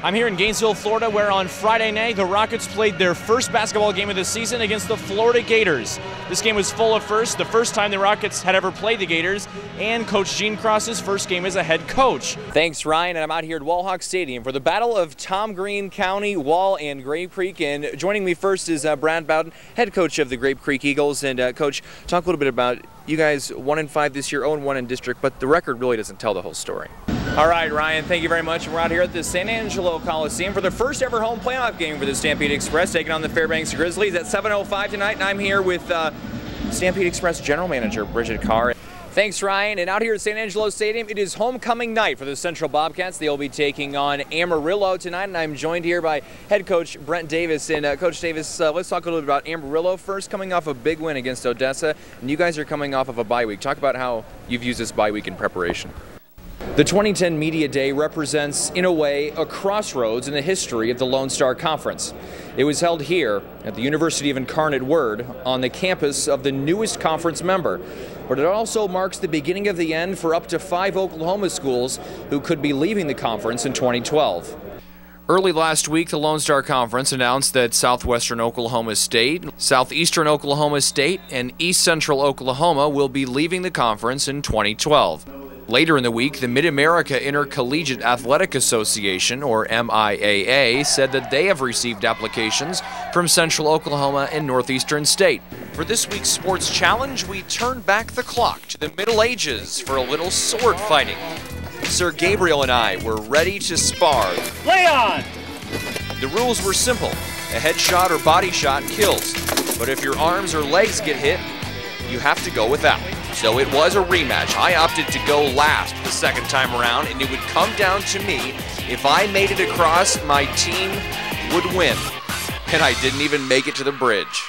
I'm here in Gainesville, Florida, where on Friday night the Rockets played their first basketball game of the season against the Florida Gators. This game was full of firsts, the first time the Rockets had ever played the Gators, and Coach Gene Cross's first game as a head coach. Thanks, Ryan, and I'm out here at Wallhawk Stadium for the Battle of Tom Green County, Wall, and Grape Creek. And joining me first is Brad Bowden, head coach of the Grape Creek Eagles. And Coach, talk a little bit about you guys 1-5 this year, 0-1 in district, but the record really doesn't tell the whole story. All right, Ryan, thank you very much. We're out here at the San Angelo Coliseum for the first ever home playoff game for the Stampede Express, taking on the Fairbanks Grizzlies at 7:05 tonight, and I'm here with Stampede Express General Manager Bridget Carr. Thanks, Ryan. And out here at San Angelo Stadium, it is homecoming night for the Central Bobcats. They'll be taking on Amarillo tonight, and I'm joined here by head coach Brent Davis. And Coach Davis, let's talk a little bit about Amarillo first, coming off a big win against Odessa, and you guys are coming off of a bye week. Talk about how you've used this bye week in preparation. The 2010 Media Day represents, in a way, a crossroads in the history of the Lone Star Conference. It was held here at the University of Incarnate Word on the campus of the newest conference member. But it also marks the beginning of the end for up to 5 Oklahoma schools who could be leaving the conference in 2012. Early last week, the Lone Star Conference announced that Southwestern Oklahoma State, Southeastern Oklahoma State, and East Central Oklahoma will be leaving the conference in 2012. Later in the week, the Mid-America Intercollegiate Athletic Association, or MIAA, said that they have received applications from Central Oklahoma and Northeastern State. For this week's sports challenge, we turn back the clock to the Middle Ages for a little sword fighting. Sir Gabriel and I were ready to spar. Play on! The rules were simple. A headshot or body shot kills, but if your arms or legs get hit, you have to go without. So it was a rematch. I opted to go last the second time around, and it would come down to me. If I made it across, my team would win. And I didn't even make it to the bridge.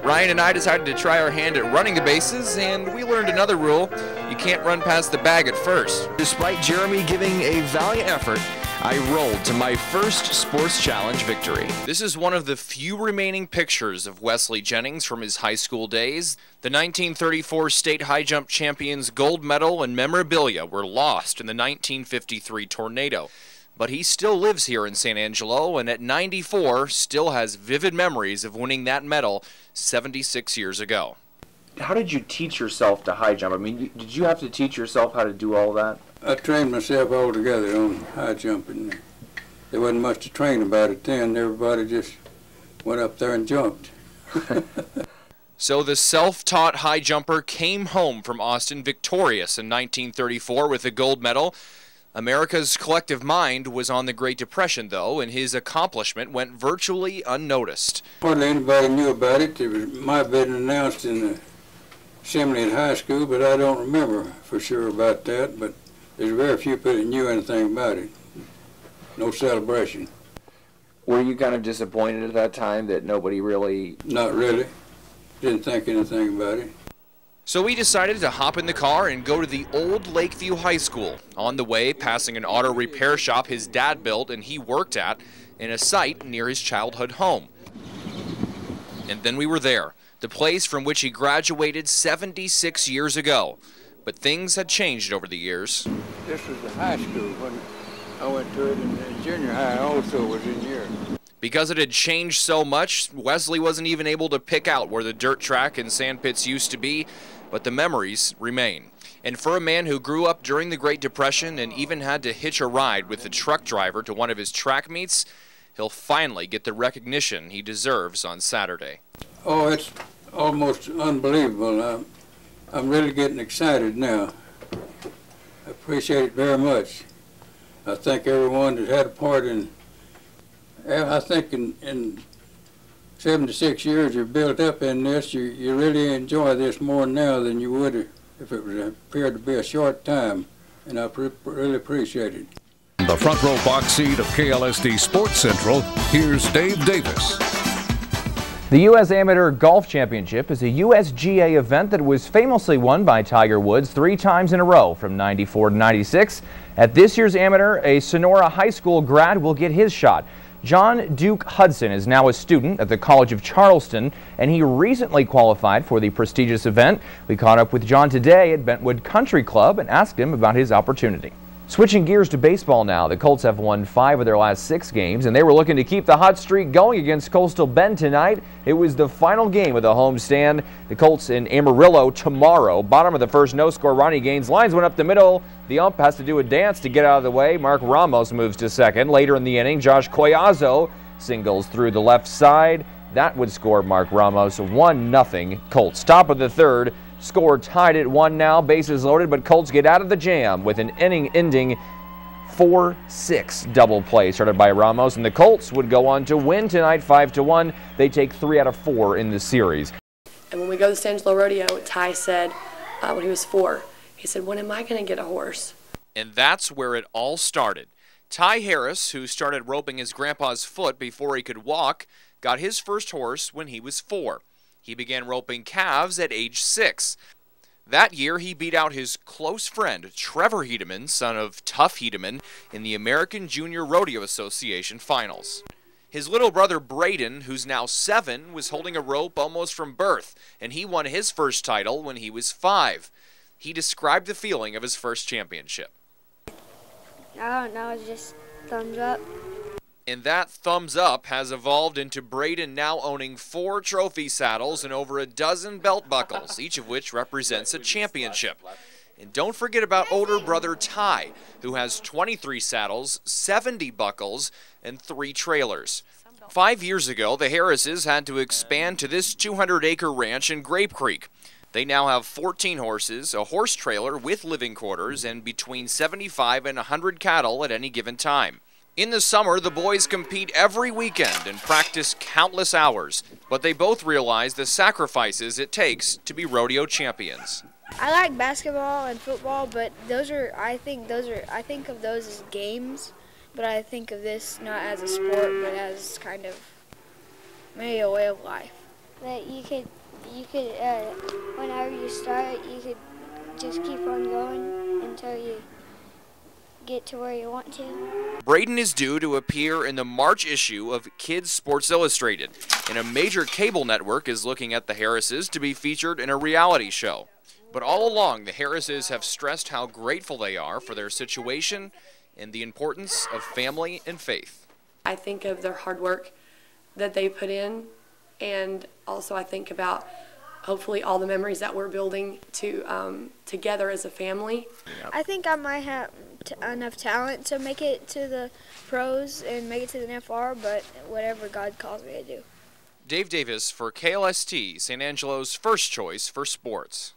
Ryan and I decided to try our hand at running the bases, and we learned another rule. You can't run past the bag at first. Despite Jeremy giving a valiant effort, I rolled to my first sports challenge victory. This is one of the few remaining pictures of Wesley Jennings from his high school days. The 1934 state high jump champions' gold medal and memorabilia were lost in the 1953 tornado. But he still lives here in San Angelo, and at 94 still has vivid memories of winning that medal 76 years ago. How did you teach yourself to high jump? I mean, did you have to teach yourself how to do all that? I trained myself altogether on high jumping. There wasn't much to train about it then. Everybody just went up there and jumped. So the self-taught high jumper came home from Austin victorious in 1934 with a gold medal. America's collective mind was on the Great Depression, though, and his accomplishment went virtually unnoticed. Hardly anybody knew about it. It might have been announced in the assembly at high school, but I don't remember for sure about that. But there's very few people that knew anything about it. No celebration. Were you kind of disappointed at that time that nobody really... Not really. Didn't think anything about it. So we decided to hop in the car and go to the old Lakeview High School. On the way, passing an auto repair shop his dad built and he worked at, in a site near his childhood home. And then we were there, the place from which he graduated 76 years ago. But things had changed over the years. This was the high school when I went to it, and junior high also was in here. Because it had changed so much, Wesley wasn't even able to pick out where the dirt track and sand pits used to be, but the memories remain. And for a man who grew up during the Great Depression and even had to hitch a ride with the truck driver to one of his track meets, he'll finally get the recognition he deserves on Saturday. Oh, it's almost unbelievable. I'm really getting excited now. I appreciate it very much. I thank everyone that had a part in, I think in 76 years you've built up in this, you really enjoy this more now than you would if it was appeared to be a short time, and I really appreciate it. The front row box seat of KLSD Sports Central, here's Dave Davis. The U.S. Amateur Golf Championship is a USGA event that was famously won by Tiger Woods 3 times in a row from '94 to '96. At this year's Amateur, a Sonora High School grad will get his shot. John Duke Hudson is now a student at the College of Charleston, and he recently qualified for the prestigious event. We caught up with John today at Bentwood Country Club and asked him about his opportunity. Switching gears to baseball now, the Colts have won 5 of their last 6 games, and they were looking to keep the hot streak going against Coastal Bend tonight. It was the final game of the homestand. The Colts in Amarillo tomorrow. Bottom of the first, no score. Ronnie Gaines. Lines went up the middle. The ump has to do a dance to get out of the way. Mark Ramos moves to second. Later in the inning, Josh Collazo singles through the left side. That would score Mark Ramos 1-0 Colts. Top of the third. Score tied at 1 now, bases loaded, but Colts get out of the jam with an inning-ending 4-6 double play started by Ramos, and the Colts would go on to win tonight 5-1. They take 3 out of 4 in the series. And when we go to the San Angelo Rodeo, Ty said when he was 4, he said, "When am I going to get a horse?" And that's where it all started. Ty Harris, who started roping his grandpa's foot before he could walk, got his first horse when he was 4. He began roping calves at age 6. That year, he beat out his close friend, Trevor Hedeman, son of Tough Hedeman, in the American Junior Rodeo Association finals. His little brother, Braden, who's now 7, was holding a rope almost from birth, and he won his first title when he was 5. He described the feeling of his first championship. I don't know, it's just thumbs up. And that thumbs up has evolved into Braden now owning 4 trophy saddles and over a dozen belt buckles, each of which represents a championship. And don't forget about older brother Ty, who has 23 saddles, 70 buckles, and 3 trailers. 5 years ago, the Harrises had to expand to this 200-acre ranch in Grape Creek. They now have 14 horses, a horse trailer with living quarters, and between 75 and 100 cattle at any given time. In the summer, the boys compete every weekend and practice countless hours, but they both realize the sacrifices it takes to be rodeo champions. I like basketball and football, but I think of those as games, but I think of this not as a sport, but as kind of maybe a way of life. That you could whenever you start, you could just keep on going until you get to where you want to. Braden is due to appear in the March issue of Kids Sports Illustrated, and a major cable network is looking at the Harrises to be featured in a reality show. But all along, the Harrises have stressed how grateful they are for their situation and the importance of family and faith. I think of their hard work that they put in, and also I think about hopefully all the memories that we're building together as a family. I think I might have enough talent to make it to the pros and make it to the NFR, but whatever God calls me to do. Dave Davis for KLST, San Angelo's first choice for sports.